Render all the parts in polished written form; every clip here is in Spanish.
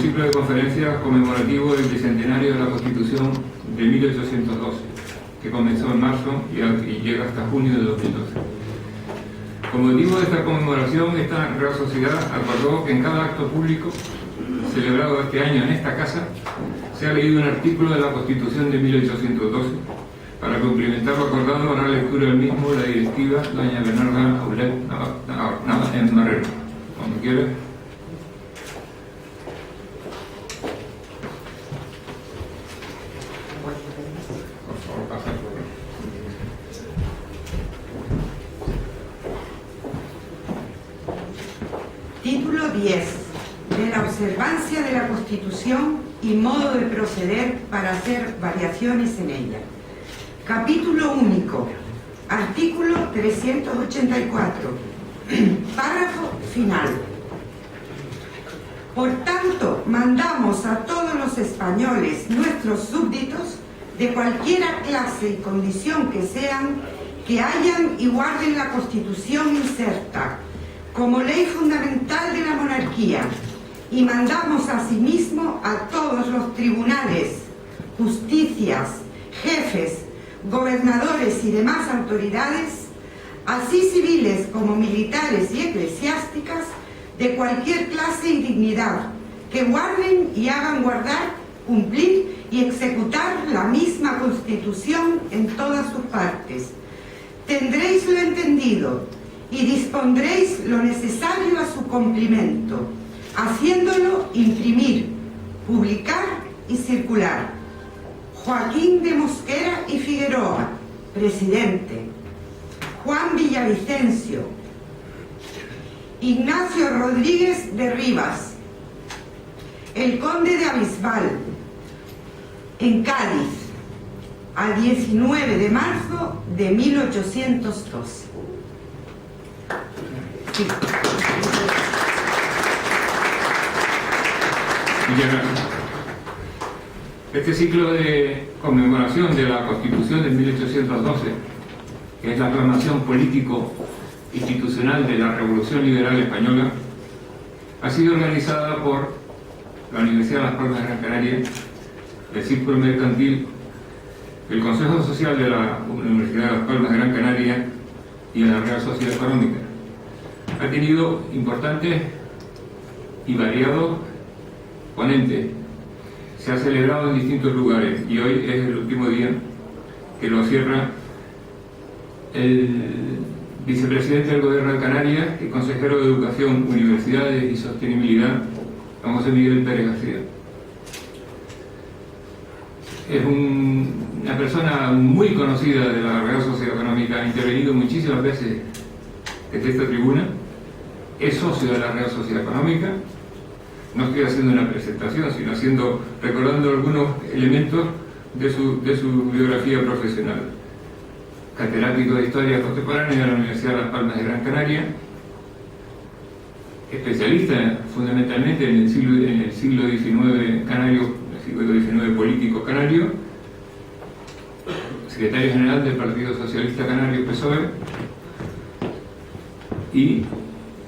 Ciclo de conferencias conmemorativo del bicentenario de la Constitución de 1812, que comenzó en marzo y llega hasta junio de 2012. Con motivo de esta conmemoración, esta Real Sociedad acordó que en cada acto público celebrado este año en esta casa se ha leído un artículo de la Constitución de 1812. Para complementar lo acordado, hará lectura del mismo la directiva doña Bernarda Aulet en Marrero. Cuando quiera. Título 10. De la observancia de la Constitución y modo de proceder para hacer variaciones en ella. Capítulo único. Artículo 384. Párrafo final. Por tanto, mandamos a todos los españoles, nuestros súbditos, de cualquiera clase y condición que sean, que hayan y guarden la Constitución inserta como ley fundamental de la monarquía, y mandamos asimismo a todos los tribunales, justicias, jefes, gobernadores y demás autoridades, así civiles como militares y eclesiásticas, de cualquier clase y dignidad, que guarden y hagan guardar, cumplir y ejecutar la misma Constitución en todas sus partes. Tendréis lo entendido y dispondréis lo necesario a su cumplimiento, haciéndolo imprimir, publicar y circular. Joaquín de Mosquera y Figueroa, presidente. Juan Villavicencio. Ignacio Rodríguez de Rivas. El conde de Abisbal, en Cádiz, a 19 de marzo de 1812. Sí. Muchas gracias. Este ciclo de conmemoración de la Constitución de 1812, que es la aclamación político-institucional de la Revolución Liberal Española, ha sido organizada por la Universidad de Las Palmas de Gran Canaria, el Círculo Mercantil, el Consejo Social de la Universidad de Las Palmas de Gran Canaria y la Real Sociedad Económica. Ha tenido importantes y variados ponentes. Se ha celebrado en distintos lugares y hoy es el último día que lo cierra el vicepresidente del Gobierno de Canarias y consejero de Educación, Universidades y Sostenibilidad, don José Miguel Pérez García. Es una persona muy conocida de la Real Sociedad Económica, ha intervenido muchísimas veces desde esta tribuna, es socio de la Real Sociedad Económica. No estoy haciendo una presentación, sino recordando algunos elementos de su biografía profesional. Catedrático de Historia Contemporánea de la Universidad de Las Palmas de Gran Canaria, especialista fundamentalmente en el siglo XIX canario, el siglo XIX político canario, secretario general del Partido Socialista Canario PSOE y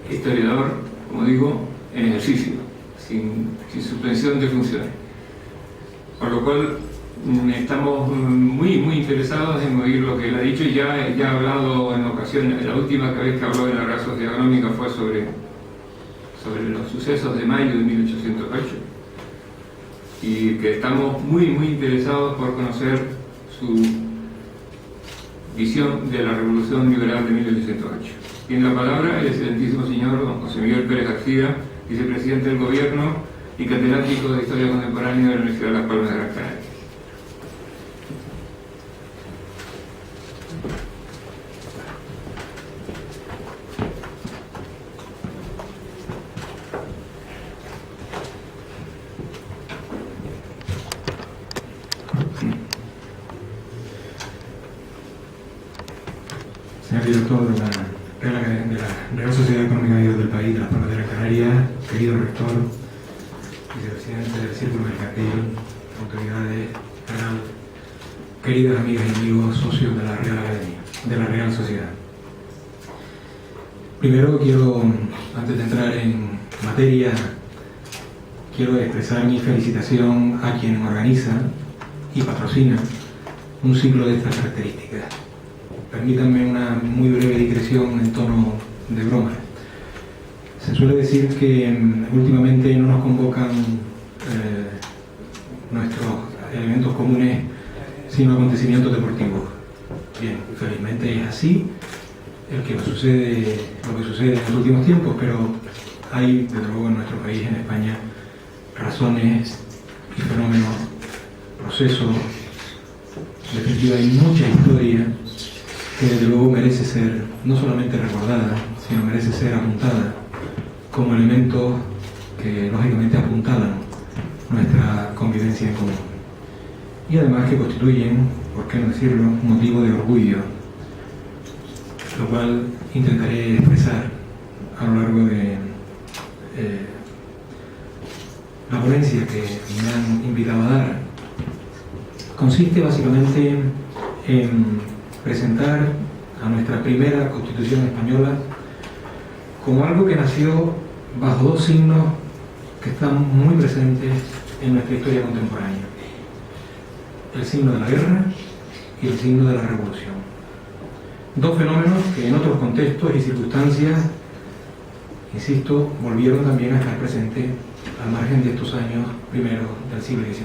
historiador, como digo, en ejercicio, sin suspensión de funciones. Por lo cual estamos muy interesados en oír lo que él ha dicho. Ya ha hablado en ocasiones, la última vez que habló en la Real Sociedad Económica fue sobre los sucesos de mayo de 1808, y que estamos muy interesados por conocer su visión de la Revolución Liberal de 1808. Tiene la palabra el excelentísimo señor don José Miguel Pérez García, vicepresidente del Gobierno y catedrático de Historia Contemporánea de la Universidad de Las Palmas de Gran Canaria. Señor director de la Real Sociedad Económica del país de Las Palmas de Gran Canaria, querido rector, vicepresidente del Círculo Mercantil, autoridades, canal, queridas amigas y amigos, socios de la Real Academia, de la Real Sociedad. Primero quiero, antes de entrar en materia, quiero expresar mi felicitación a quien organiza y patrocina un ciclo de estas características. Permítanme una muy breve digresión en tono de broma. Se suele decir que últimamente no nos convocan nuestros elementos comunes sino acontecimientos deportivos. Bien, felizmente es así lo que sucede en los últimos tiempos, pero hay, desde luego, en nuestro país, en España, razones y fenómenos, procesos, en definitiva hay mucha historia que desde luego merece ser no solamente recordada, sino merece ser apuntada como elementos que lógicamente apuntalan nuestra convivencia en común. Y además que constituyen, por qué no decirlo, un motivo de orgullo, lo cual intentaré expresar a lo largo de la ponencia que me han invitado a dar. Consiste básicamente en presentar a nuestra primera Constitución española como algo que nació bajo dos signos que están muy presentes en nuestra historia contemporánea: el signo de la guerra y el signo de la revolución. Dos fenómenos que en otros contextos y circunstancias, insisto, volvieron también a estar presentes al margen de estos años primeros del siglo XIX.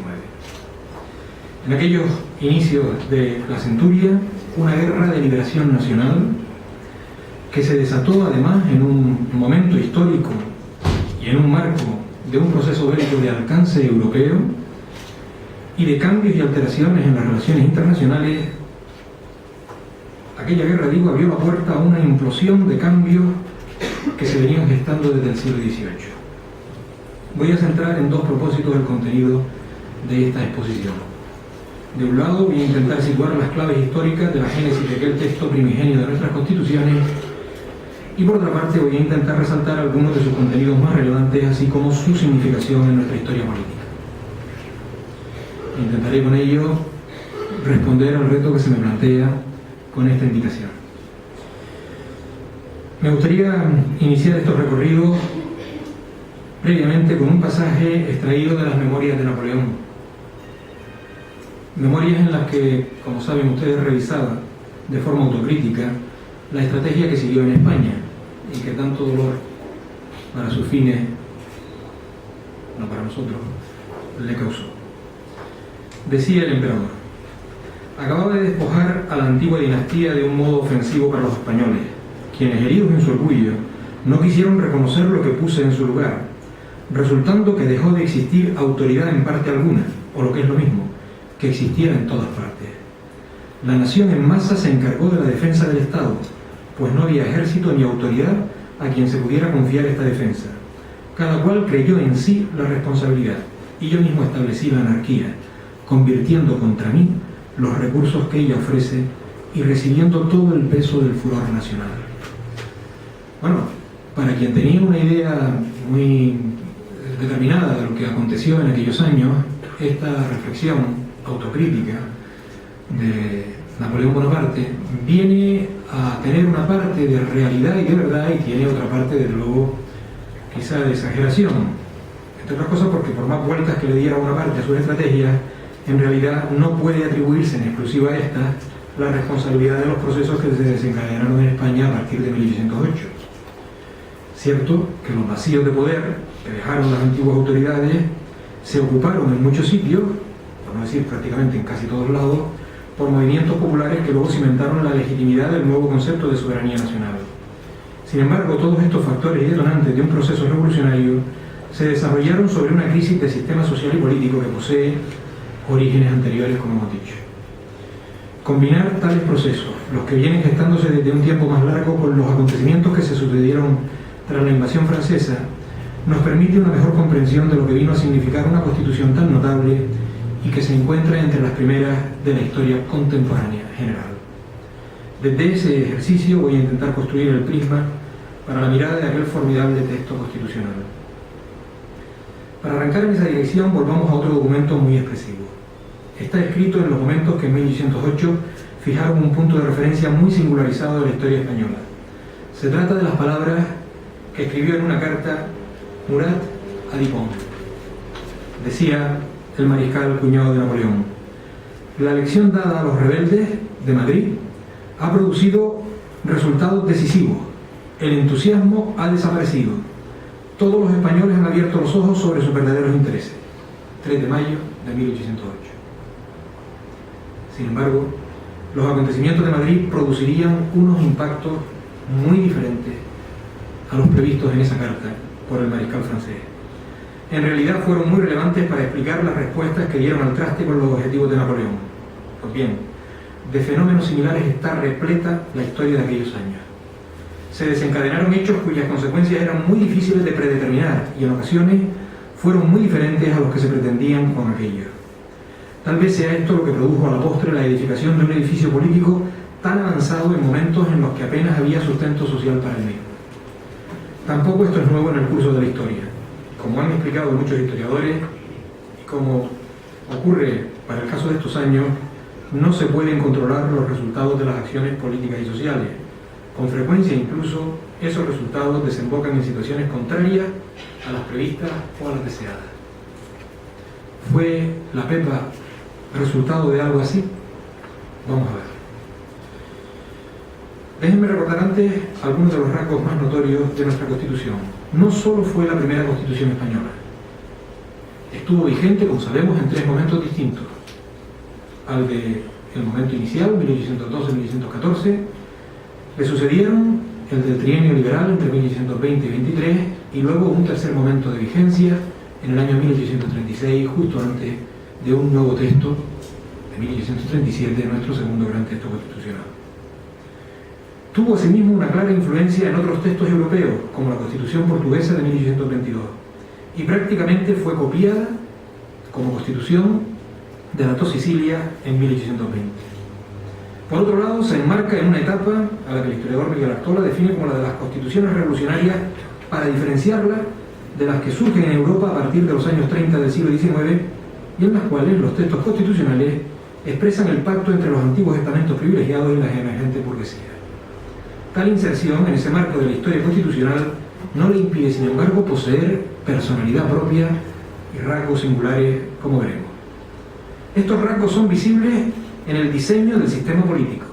En aquellos inicios de la centuria, una guerra de liberación nacional que se desató además en un momento histórico y en un marco de un proceso bélico de alcance europeo y de cambios y alteraciones en las relaciones internacionales. Aquella guerra, digo, abrió la puerta a una implosión de cambios que se venían gestando desde el siglo XVIII. Voy a centrar en dos propósitos el contenido de esta exposición. De un lado, voy a intentar situar las claves históricas de la génesis de aquel texto primigenio de nuestras constituciones, y por otra parte voy a intentar resaltar algunos de sus contenidos más relevantes, así como su significación en nuestra historia política. Intentaré con ello responder al reto que se me plantea con esta invitación. Me gustaría iniciar estos recorridos previamente con un pasaje extraído de las Memorias de Napoleón. Memorias en las que, como saben ustedes, revisaba de forma autocrítica la estrategia que siguió en España y que tanto dolor para sus fines, no para nosotros, le causó. Decía el emperador: acababa de despojar a la antigua dinastía de un modo ofensivo para los españoles, quienes, heridos en su orgullo, no quisieron reconocer lo que puse en su lugar, resultando que dejó de existir autoridad en parte alguna, o lo que es lo mismo, que existiera en todas partes. La nación en masa se encargó de la defensa del Estado, pues no había ejército ni autoridad a quien se pudiera confiar esta defensa. Cada cual creyó en sí la responsabilidad, y yo mismo establecí la anarquía, convirtiendo contra mí los recursos que ella ofrece y recibiendo todo el peso del furor nacional. Bueno, para quien tenía una idea muy determinada de lo que aconteció en aquellos años, esta reflexión autocrítica de Napoleón Bonaparte viene a tener una parte de realidad y de verdad, y tiene otra parte, desde luego, quizá de exageración. Entre otras cosas porque por más vueltas que le diera una parte a sus estrategias, en realidad no puede atribuirse en exclusiva a esta la responsabilidad de los procesos que se desencadenaron en España a partir de 1808. Cierto que los vacíos de poder que dejaron las antiguas autoridades se ocuparon en muchos sitios, por no decir prácticamente en casi todos lados, por movimientos populares que luego cimentaron la legitimidad del nuevo concepto de soberanía nacional. Sin embargo, todos estos factores y detonantes de un proceso revolucionario se desarrollaron sobre una crisis de sistema social y político que posee orígenes anteriores, como hemos dicho. Combinar tales procesos, los que vienen gestándose desde un tiempo más largo, con los acontecimientos que se sucedieron tras la invasión francesa, nos permite una mejor comprensión de lo que vino a significar una constitución tan notable y que se encuentra entre las primeras de la historia contemporánea general. Desde ese ejercicio voy a intentar construir el prisma para la mirada de aquel formidable texto constitucional. Para arrancar en esa dirección, volvamos a otro documento muy expresivo. Está escrito en los momentos que en 1808 fijaron un punto de referencia muy singularizado de la historia española. Se trata de las palabras que escribió en una carta Murat a Dupont. Decía el mariscal cuñado de Napoleón: la elección dada a los rebeldes de Madrid ha producido resultados decisivos. El entusiasmo ha desaparecido. Todos los españoles han abierto los ojos sobre sus verdaderos intereses. 3 de mayo de 1808. Sin embargo, los acontecimientos de Madrid producirían unos impactos muy diferentes a los previstos en esa carta por el mariscal francés. En realidad fueron muy relevantes para explicar las respuestas que dieron al traste con los objetivos de Napoleón. Pues bien, de fenómenos similares está repleta la historia de aquellos años. Se desencadenaron hechos cuyas consecuencias eran muy difíciles de predeterminar y en ocasiones fueron muy diferentes a los que se pretendían con aquello. Tal vez sea esto lo que produjo a la postre la edificación de un edificio político tan avanzado en momentos en los que apenas había sustento social para el mismo. Tampoco esto es nuevo en el curso de la historia. Como han explicado muchos historiadores, y como ocurre para el caso de estos años, no se pueden controlar los resultados de las acciones políticas y sociales. Con frecuencia incluso esos resultados desembocan en situaciones contrarias a las previstas o a las deseadas. ¿Fue la Pepa resultado de algo así? Vamos a ver. Déjenme recordar antes algunos de los rasgos más notorios de nuestra Constitución. No solo fue la primera Constitución española. Estuvo vigente, como sabemos, en 3 momentos distintos. Al del momento inicial, 1812-1814, le sucedieron el del trienio liberal entre 1820 y 23, y luego un tercer momento de vigencia en el año 1836, justo antes de un nuevo texto de 1837, nuestro segundo gran texto constitucional. Tuvo asimismo una clara influencia en otros textos europeos, como la Constitución portuguesa de 1822, y prácticamente fue copiada como constitución de la Tosicilia en 1820. Por otro lado, se enmarca en una etapa a la que el historiador Miguel Artola define como la de las constituciones revolucionarias, para diferenciarla de las que surgen en Europa a partir de los años 30 del siglo XIX, y en las cuales los textos constitucionales expresan el pacto entre los antiguos estamentos privilegiados y la emergente burguesía. Tal inserción en ese marco de la historia constitucional no le impide, sin embargo, poseer personalidad propia y rasgos singulares, como veremos. Estos rasgos son visibles en el diseño del sistema político,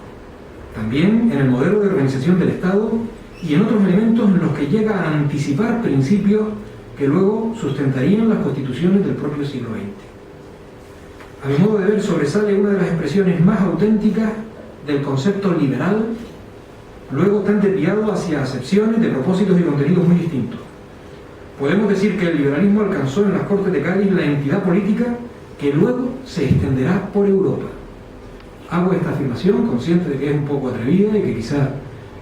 también en el modelo de organización del Estado y en otros elementos en los que llega a anticipar principios que luego sustentarían las constituciones del propio siglo XX. A mi modo de ver, sobresale una de las expresiones más auténticas del concepto liberal, luego tan desviado hacia acepciones de propósitos y contenidos muy distintos. Podemos decir que el liberalismo alcanzó en las Cortes de Cádiz la entidad política que luego se extenderá por Europa. Hago esta afirmación consciente de que es un poco atrevida y que quizá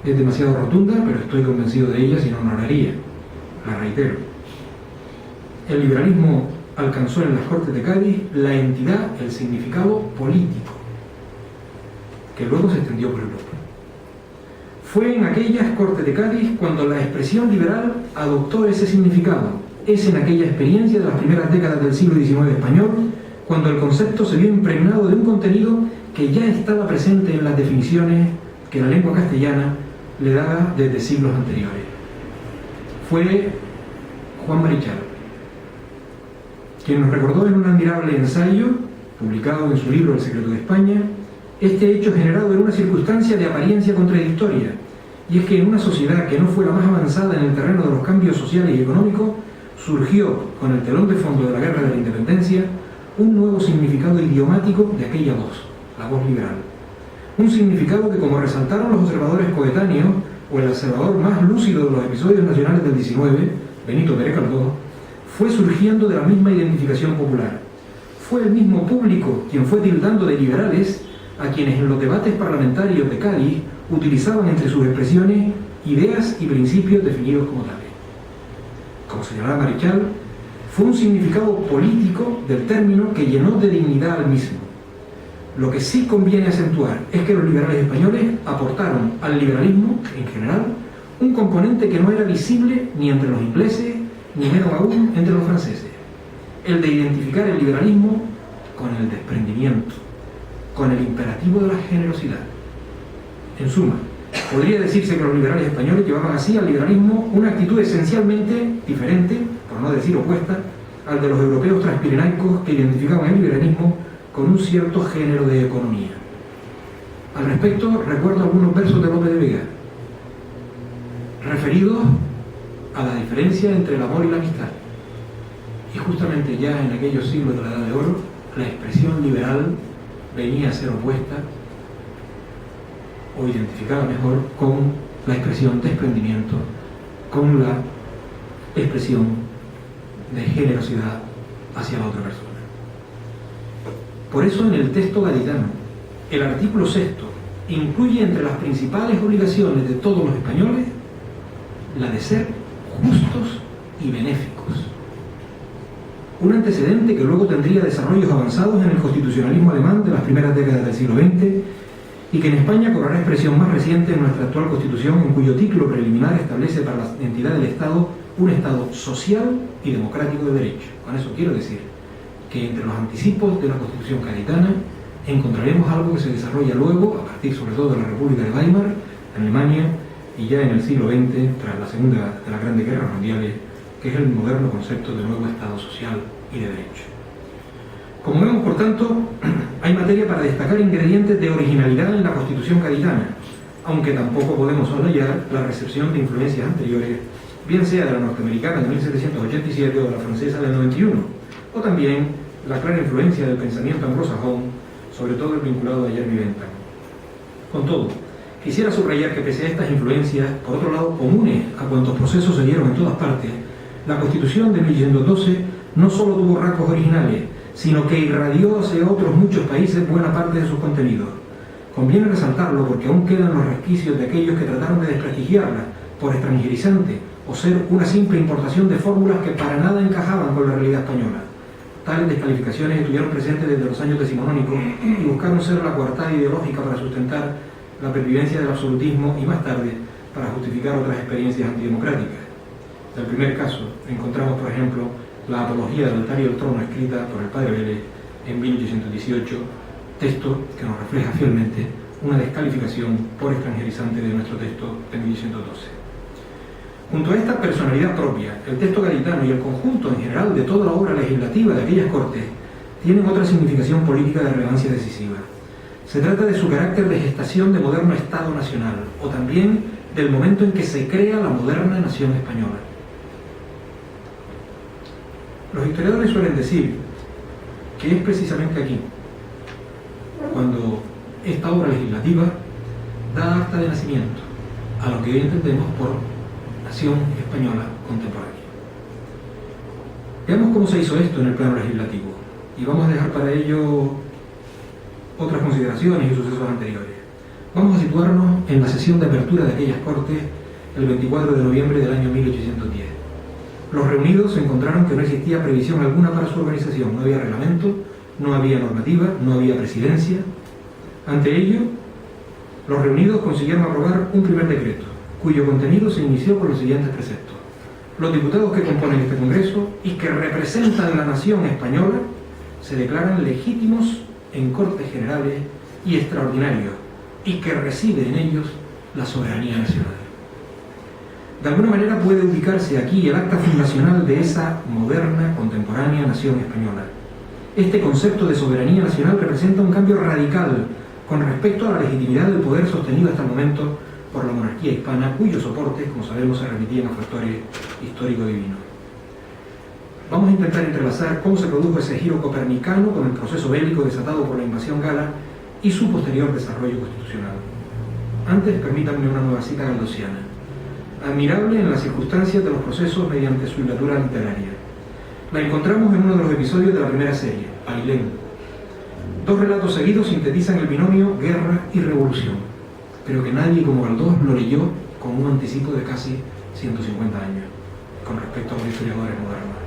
es demasiado rotunda, pero estoy convencido de ella, si no, no la haría. La reitero. El liberalismo alcanzó en las Cortes de Cádiz la entidad, el significado político, que luego se extendió por Europa. Fue en aquellas Cortes de Cádiz cuando la expresión liberal adoptó ese significado. Es en aquella experiencia de las primeras décadas del siglo XIX español cuando el concepto se vio impregnado de un contenido que ya estaba presente en las definiciones que la lengua castellana le daba desde siglos anteriores. Fue Juan Marichal quien nos recordó en un admirable ensayo publicado en su libro El secreto de España este hecho generado en una circunstancia de apariencia contradictoria, y es que en una sociedad que no fue la más avanzada en el terreno de los cambios sociales y económicos, surgió con el telón de fondo de la Guerra de la Independencia un nuevo significado idiomático de aquella voz, la voz liberal. Un significado que, como resaltaron los observadores coetáneos, o el observador más lúcido de los episodios nacionales del XIX, Benito Pérez Caldós, fue surgiendo de la misma identificación popular. Fue el mismo público quien fue tildando de liberales a quienes en los debates parlamentarios de Cádiz utilizaban entre sus expresiones ideas y principios definidos como tales. Como señalaba Marichal, fue un significado político del término que llenó de dignidad al mismo. Lo que sí conviene acentuar es que los liberales españoles aportaron al liberalismo, en general, un componente que no era visible ni entre los ingleses, ni menos aún entre los franceses: el de identificar el liberalismo con el desprendimiento, con el imperativo de la generosidad. En suma, podría decirse que los liberales españoles llevaban así al liberalismo una actitud esencialmente diferente, por no decir opuesta, a al de los europeos transpirenaicos que identificaban el liberalismo con un cierto género de economía. Al respecto, recuerdo algunos versos de Lope de Vega, referidos a la diferencia entre el amor y la amistad. Y justamente ya en aquellos siglos de la Edad de Oro, la expresión liberal venía a ser opuesta, o identificada mejor, con la expresión desprendimiento, con la expresión de generosidad hacia la otra persona. Por eso en el texto gaditano, el artículo 6 incluye entre las principales obligaciones de todos los españoles la de ser justos y benéficos. Un antecedente que luego tendría desarrollos avanzados en el constitucionalismo alemán de las primeras décadas del siglo XX y que en España cobrará expresión más reciente en nuestra actual Constitución, en cuyo título preliminar establece para la entidad del Estado un Estado social y democrático de derecho. Con eso quiero decir que entre los anticipos de la Constitución gaditana encontraremos algo que se desarrolla luego, a partir sobre todo de la República de Weimar, en Alemania, y ya en el siglo XX, tras la segunda de las grandes guerras mundiales, que es el moderno concepto de nuevo Estado social y de derecho. Como vemos, por tanto, hay materia para destacar ingredientes de originalidad en la Constitución gaditana, aunque tampoco podemos soslayar la recepción de influencias anteriores, bien sea de la norteamericana de 1787 o de la francesa del 91, o también la clara influencia del pensamiento anglosajón, sobre todo el vinculado a Jeremy Bentham. Con todo, quisiera subrayar que pese a estas influencias, por otro lado, comunes a cuantos procesos se dieron en todas partes, la Constitución de 1812 no solo tuvo rasgos originales, sino que irradió hacia otros muchos países buena parte de sus contenidos. Conviene resaltarlo porque aún quedan los resquicios de aquellos que trataron de desprestigiarla por extranjerizante o ser una simple importación de fórmulas que para nada encajaban con la realidad española. Tales descalificaciones estuvieron presentes desde los años decimonónicos y buscaron ser la coartada ideológica para sustentar la pervivencia del absolutismo y más tarde para justificar otras experiencias antidemocráticas. En el primer caso, encontramos, por ejemplo, la apología del altar y el trono escrita por el padre Vélez en 1818, texto que nos refleja fielmente una descalificación por extranjerizante de nuestro texto de 1812. Junto a esta personalidad propia, el texto gaditano y el conjunto en general de toda la obra legislativa de aquellas Cortes tienen otra significación política de relevancia decisiva. Se trata de su carácter de gestación de moderno Estado nacional, o también del momento en que se crea la moderna nación española. Los historiadores suelen decir que es precisamente aquí, cuando esta obra legislativa da acta de nacimiento a lo que hoy entendemos por nación española contemporánea. Veamos cómo se hizo esto en el plano legislativo, y vamos a dejar para ello otras consideraciones y sucesos anteriores. Vamos a situarnos en la sesión de apertura de aquellas Cortes el 24 de noviembre del año 1810. Los reunidos encontraron que no existía previsión alguna para su organización, no había reglamento, no había normativa, no había presidencia. Ante ello, los reunidos consiguieron aprobar un primer decreto, cuyo contenido se inició con los siguientes preceptos. Los diputados que componen este Congreso y que representan la nación española se declaran legítimos en Cortes Generales y extraordinarios y que reside en ellos la soberanía nacional. De alguna manera puede ubicarse aquí el acta fundacional de esa moderna, contemporánea nación española. Este concepto de soberanía nacional representa un cambio radical con respecto a la legitimidad del poder sostenido hasta el momento por la monarquía hispana, cuyos soportes, como sabemos, se remitían a factores histórico-divinos. Vamos a intentar entrelazar cómo se produjo ese giro copernicano con el proceso bélico desatado por la invasión gala y su posterior desarrollo constitucional. Antes, permítanme una nueva cita galdosiana, admirable en las circunstancias de los procesos mediante su hilatura literaria. La encontramos en uno de los episodios de la primera serie, Ailén. Dos relatos seguidos sintetizan el binomio guerra y revolución, pero que nadie como Galdós lo leyó con un anticipo de casi 150 años, con respecto a los historiadores modernos.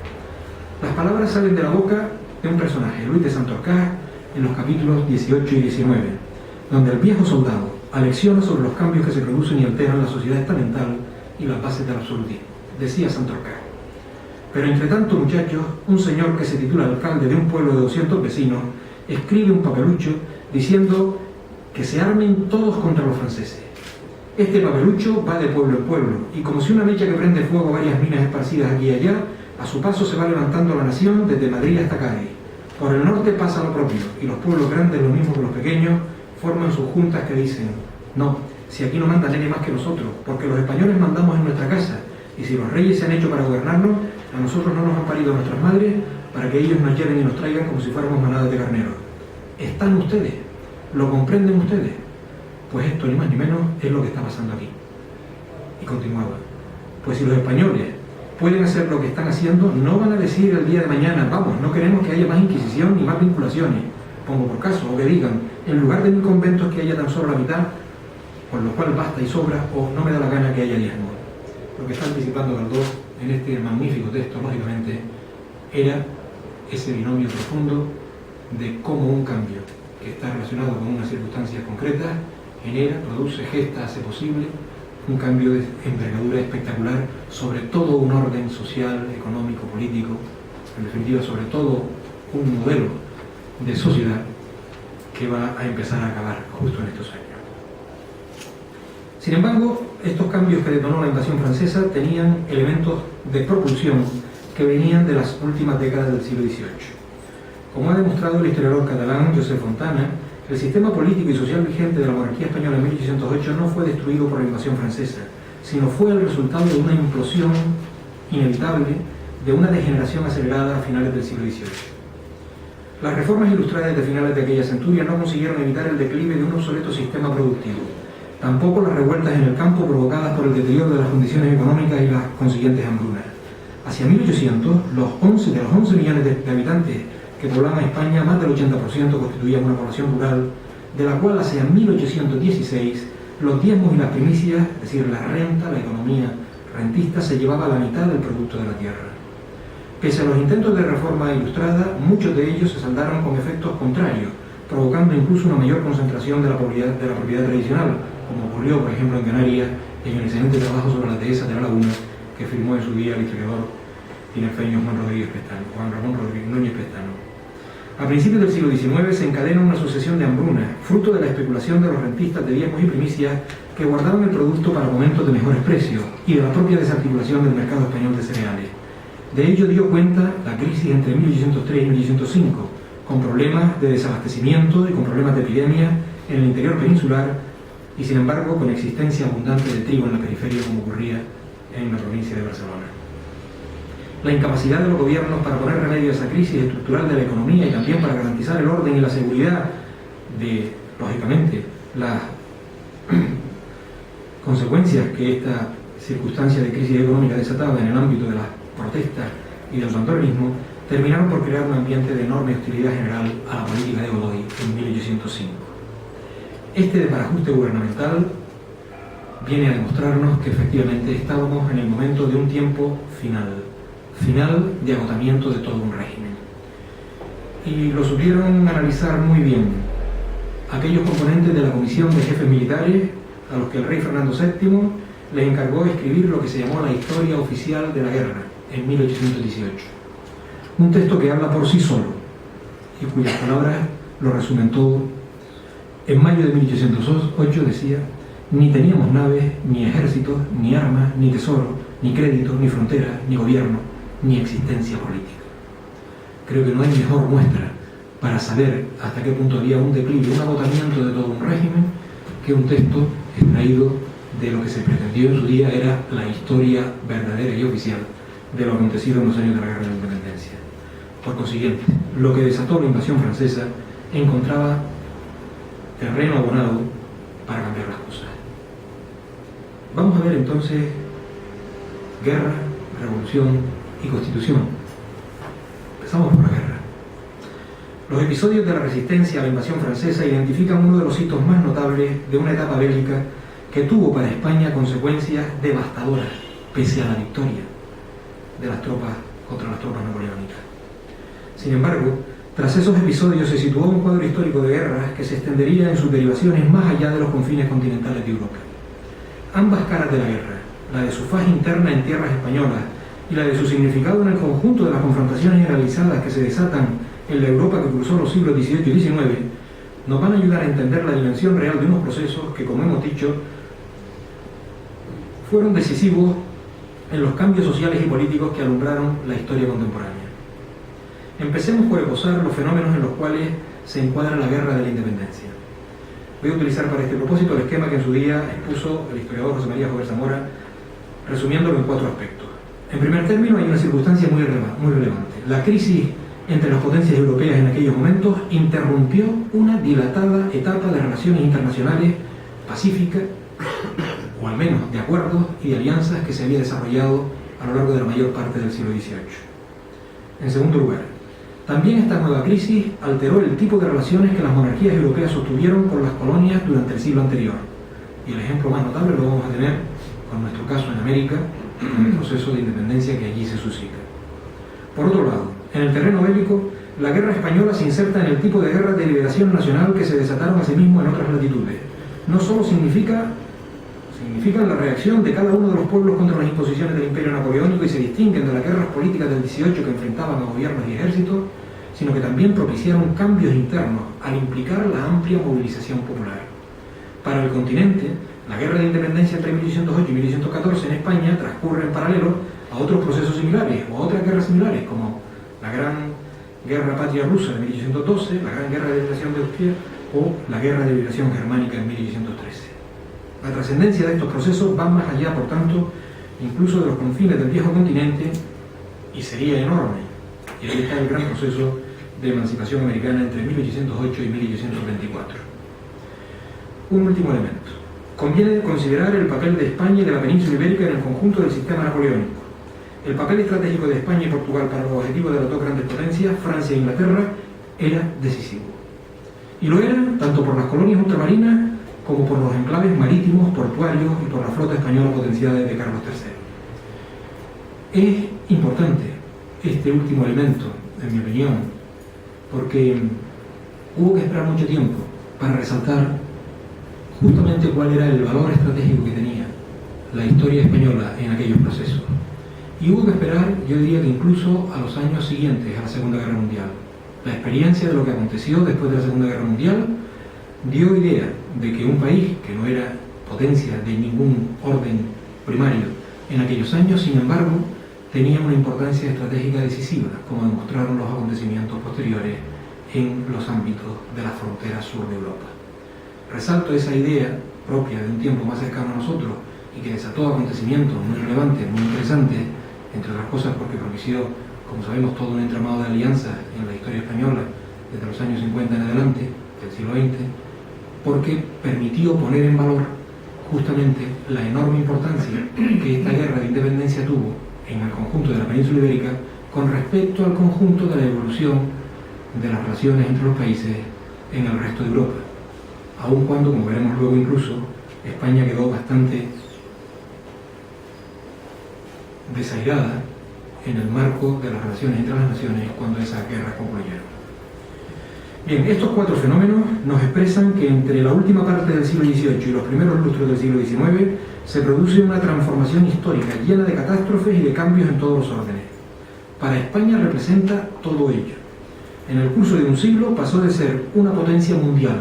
Las palabras salen de la boca de un personaje, Luis de Santorcaz, en los capítulos 18 y 19, donde el viejo soldado alecciona sobre los cambios que se producen y alteran la sociedad estamental y las bases del absolutismo. Decía Santorcaz: pero entre tanto, muchachos, un señor que se titula alcalde de un pueblo de 200 vecinos escribe un papelucho diciendo que se armen todos contra los franceses. Este papelucho va de pueblo en pueblo, y como si una mecha que prende fuego a varias minas esparcidas aquí y allá, A su paso se va levantando la nación desde Madrid hasta Cádiz. Por el norte pasa lo propio, y los pueblos grandes, lo mismo que los pequeños, forman sus juntas que dicen: no, si aquí no manda nadie más que nosotros, porque los españoles mandamos en nuestra casa, y si los reyes se han hecho para gobernarnos, a nosotros no nos han parido nuestras madres para que ellos nos lleven y nos traigan como si fuéramos manadas de carneros. ¿Están ustedes? ¿Lo comprenden ustedes? Pues esto, ni más ni menos, es lo que está pasando aquí. Y continuaba: pues si los españoles pueden hacer lo que están haciendo, no van a decir el día de mañana: vamos, no queremos que haya más inquisición ni más vinculaciones. Pongo por caso, o que digan: en lugar de 1000 conventos que haya tan solo la mitad, con lo cual basta y sobra, o no me da la gana que haya 10 nuevos. Lo que está anticipando Galdós en este magnífico texto, lógicamente, era ese binomio profundo de cómo un cambio que está relacionado con unas circunstancias concretas genera, produce, gesta, hace posible un cambio de envergadura espectacular sobre todo un orden social, económico, político, en definitiva sobre todo un modelo de sociedad que va a empezar a acabar justo en estos años. Sin embargo, estos cambios que detonó la invasión francesa tenían elementos de propulsión que venían de las últimas décadas del siglo XVIII. Como ha demostrado el historiador catalán Josep Fontana, el sistema político y social vigente de la monarquía española en 1808 no fue destruido por la invasión francesa, sino fue el resultado de una implosión inevitable, de una degeneración acelerada a finales del siglo XVIII. Las reformas ilustradas de finales de aquella centuria no consiguieron evitar el declive de un obsoleto sistema productivo. Tampoco las revueltas en el campo provocadas por el deterioro de las condiciones económicas y las consiguientes hambrunas. Hacia 1800, de los 11 millones de habitantes que poblaban España, más del 80% constituían una población rural, de la cual hacia 1816 los diezmos y las primicias, es decir, la renta, la economía rentista, se llevaba la mitad del producto de la tierra. Pese a los intentos de reforma ilustrada, muchos de ellos se saldaron con efectos contrarios, provocando incluso una mayor concentración de la propiedad tradicional, como ocurrió, por ejemplo, en Canarias, en el excelente trabajo sobre las dehesas de la laguna que firmó en su día el historiador tinerfeño Juan Ramón Rodríguez Núñez Pestano. A principios del siglo XIX se encadena una sucesión de hambrunas, fruto de la especulación de los rentistas de diezmos y primicias que guardaban el producto para momentos de mejores precios y de la propia desarticulación del mercado español de cereales. De ello dio cuenta la crisis entre 1803 y 1805, con problemas de desabastecimiento y con problemas de epidemia en el interior peninsular, y sin embargo con existencia abundante de trigo en la periferia, como ocurría en la provincia de Barcelona. La incapacidad de los gobiernos para poner remedio a esa crisis estructural de la economía y también para garantizar el orden y la seguridad de, lógicamente, las consecuencias que esta circunstancia de crisis económica desataba en el ámbito de las protestas y del bandolerismo, terminaron por crear un ambiente de enorme hostilidad general a la política de Godoy en 1805. Este desbarajuste gubernamental viene a demostrarnos que efectivamente estábamos en el momento de un tiempo final de agotamiento de todo un régimen. Y lo supieron analizar muy bien aquellos componentes de la comisión de jefes militares a los que el rey Fernando VII les encargó escribir lo que se llamó la Historia Oficial de la Guerra en 1818. Un texto que habla por sí solo y cuyas palabras lo resumen todo. En mayo de 1808 decía: ni teníamos naves, ni ejércitos, ni armas, ni tesoro, ni crédito, ni fronteras, ni gobierno, ni existencia política. Creo que no hay mejor muestra para saber hasta qué punto había un declive, un agotamiento de todo un régimen, que un texto extraído de lo que se pretendió en su día era la historia verdadera y oficial de lo acontecido en los años de la Guerra de la Independencia. Por consiguiente, lo que desató la invasión francesa encontraba terreno abonado para cambiar las cosas. Vamos a ver entonces guerra, revolución y constitución. Empezamos por la guerra. Los episodios de la resistencia a la invasión francesa identifican uno de los hitos más notables de una etapa bélica que tuvo para España consecuencias devastadoras, pese a la victoria de las tropas contra las tropas napoleónicas. Sin embargo, tras esos episodios se situó un cuadro histórico de guerras que se extendería en sus derivaciones más allá de los confines continentales de Europa. Ambas caras de la guerra, la de su faz interna en tierras españolas y la de su significado en el conjunto de las confrontaciones generalizadas que se desatan en la Europa que cruzó los siglos XVIII y XIX, nos van a ayudar a entender la dimensión real de unos procesos que, como hemos dicho, fueron decisivos en los cambios sociales y políticos que alumbraron la historia contemporánea. Empecemos por esbozar los fenómenos en los cuales se encuadra la guerra de la independencia. Voy a utilizar para este propósito el esquema que en su día expuso el historiador José María Jover Zamora, resumiéndolo en 4 aspectos. En primer término, hay una circunstancia muy relevante. La crisis entre las potencias europeas en aquellos momentos interrumpió una dilatada etapa de relaciones internacionales pacíficas, o al menos de acuerdos y de alianzas que se había desarrollado a lo largo de la mayor parte del siglo XVIII. En segundo lugar, también esta nueva crisis alteró el tipo de relaciones que las monarquías europeas sostuvieron con las colonias durante el siglo anterior. Y el ejemplo más notable lo vamos a tener con nuestro caso en América, con el proceso de independencia que allí se suscita. Por otro lado, en el terreno bélico, la guerra española se inserta en el tipo de guerras de liberación nacional que se desataron asimismo en otras latitudes. No solo significan la reacción de cada uno de los pueblos contra las imposiciones del Imperio Napoleónico y se distinguen de las guerras políticas del 18 que enfrentaban a gobiernos y ejércitos, sino que también propiciaron cambios internos al implicar la amplia movilización popular. Para el continente, la guerra de independencia entre 1808 y 1814 en España transcurre en paralelo a otros procesos similares o a otras guerras similares, como la Gran Guerra Patria Rusa de 1812, la Gran Guerra de Liberación de Austria o la Guerra de Liberación Germánica en 1813. La trascendencia de estos procesos va más allá, por tanto, incluso de los confines del viejo continente y sería enorme. Y ahí está el gran proceso de emancipación americana entre 1808 y 1824. Un último elemento. Conviene considerar el papel de España y de la península ibérica en el conjunto del sistema napoleónico. El papel estratégico de España y Portugal para los objetivos de las dos grandes potencias, Francia e Inglaterra, era decisivo. Y lo era tanto por las colonias ultramarinas como por los enclaves marítimos, portuarios y por la flota española potenciada desde Carlos III. Es importante este último elemento, en mi opinión, porque hubo que esperar mucho tiempo para resaltar justamente cuál era el valor estratégico que tenía la historia española en aquellos procesos. Y hubo que esperar, yo diría que incluso a los años siguientes a la Segunda Guerra Mundial. La experiencia de lo que aconteció después de la Segunda Guerra Mundial dio idea de que un país que no era potencia de ningún orden primario en aquellos años, sin embargo, tenía una importancia estratégica decisiva, como demostraron los acontecimientos posteriores en los ámbitos de la frontera sur de Europa. Resalto esa idea propia de un tiempo más cercano a nosotros y que desató acontecimientos muy relevantes, muy interesantes, entre otras cosas porque propició, como sabemos, todo un entramado de alianzas en la historia española desde los años 50 en adelante, del siglo XX, porque permitió poner en valor justamente la enorme importancia que esta guerra de independencia tuvo en el conjunto de la península ibérica con respecto al conjunto de la evolución de las relaciones entre los países en el resto de Europa, aun cuando, como veremos luego incluso, España quedó bastante desairada en el marco de las relaciones entre las naciones cuando esas guerras concluyeron. Bien, estos 4 fenómenos nos expresan que entre la última parte del siglo XVIII y los primeros lustros del siglo XIX se produce una transformación histórica llena de catástrofes y de cambios en todos los órdenes. Para España representa todo ello. En el curso de un siglo pasó de ser una potencia mundial,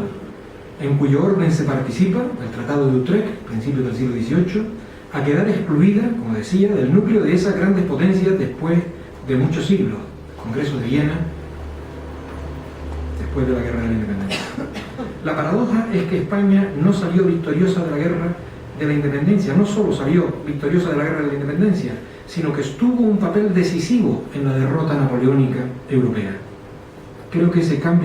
en cuyo orden se participa, el Tratado de Utrecht, principios del siglo XVIII, a quedar excluida, como decía, del núcleo de esas grandes potencias después de muchos siglos, Congreso de Viena, después de la Guerra de la Independencia. La paradoja es que España no salió victoriosa de la Guerra de la Independencia, no solo salió victoriosa de la Guerra de la Independencia, sino que tuvo un papel decisivo en la derrota napoleónica europea. Creo que ese cambio